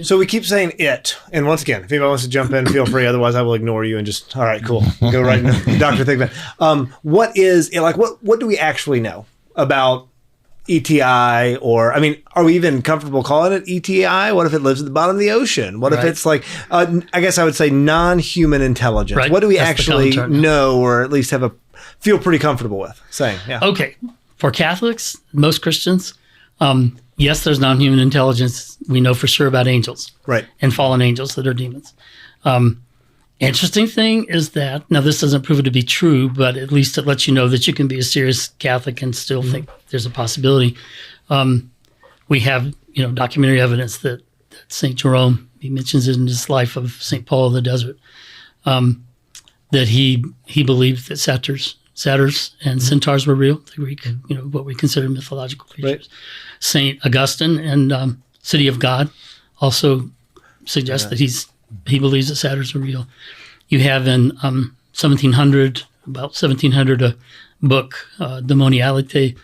So we keep saying it, and once again, if anybody wants to jump in, feel free. Otherwise, I will ignore you and just, all right, cool, go right into Dr. Thigpen. What is it like? What do we actually know about ETI? Or, I mean, are we even comfortable calling it ETI? What if it lives at the bottom of the ocean? What if it's like, I guess I would say non-human intelligence? Right. What do we actually know, or at least feel pretty comfortable with saying? Yeah. Okay, for Catholics, most Christians. Yes, there's non-human intelligence. We know for sure about angels, right, and fallen angels that are demons. Interesting thing is that, now this doesn't prove it to be true, but at least it lets you know that you can be a serious Catholic and still think there's a possibility. We have, documentary evidence that St. Jerome, he mentions it in his life of St. Paul of the Desert, that he believed that satyrs and centaurs were real, the Greek, what we consider mythological creatures. Right. St. Augustine and City of God also suggests that he believes that satyrs are real. You have in 1700, a book, Demonialite,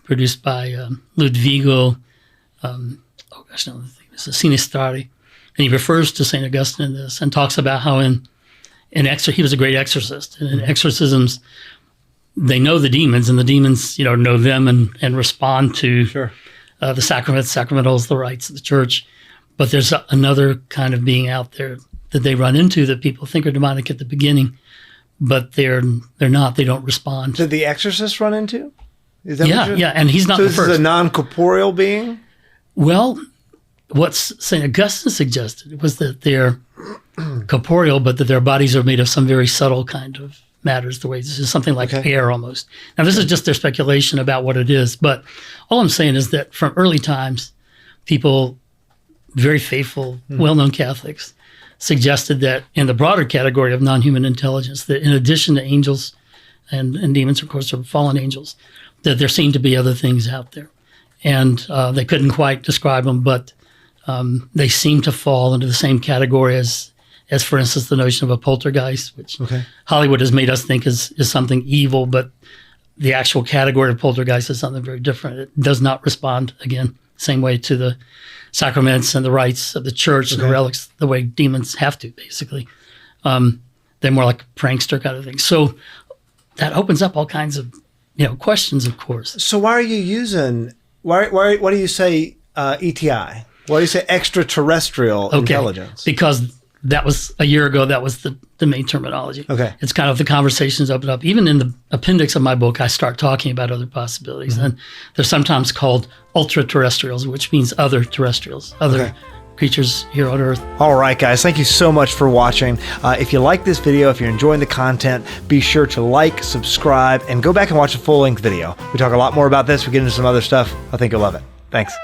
produced by Ludvigo, Sinistrari, and he refers to St. Augustine in this and talks about how he was a great exorcist, and in exorcisms, they know the demons, and the demons, know them and respond to the sacramentals, the rites of the church. But there's another kind of being out there that they run into that people think are demonic at the beginning, but they're not. They don't respond. Did the exorcist run into? Is that and he's not the first. So this is a non-corporeal being? Well, what St. Augustine suggested was that they're corporeal, but that their bodies are made of some very subtle kind of matters, the way this is something like air almost. Now, this is just their speculation about what it is, but all I'm saying is that from early times, people, very faithful, well-known Catholics, suggested that in the broader category of non-human intelligence, that in addition to angels and demons, of course, or fallen angels, that there seemed to be other things out there. And they couldn't quite describe them, but they seem to fall into the same category as for instance, the notion of a poltergeist, which Hollywood has made us think is something evil, but the actual category of poltergeist is something very different. It does not respond, again, same way to the sacraments and the rites of the church and the relics, the way demons have to, basically. They're more like a prankster kind of thing. So that opens up all kinds of questions, of course. So why do you say ETI? Why do you say extraterrestrial intelligence? Because that was a year ago. That was the main terminology. Okay. It's kind of the conversations open up. Even in the appendix of my book, I start talking about other possibilities. And they're sometimes called ultra-terrestrials, which means other terrestrials, other creatures here on Earth. All right, guys. Thank you so much for watching. If you like this video, if you're enjoying the content, be sure to like, subscribe, and go back and watch a full-length video. We talk a lot more about this. We get into some other stuff. I think you'll love it. Thanks.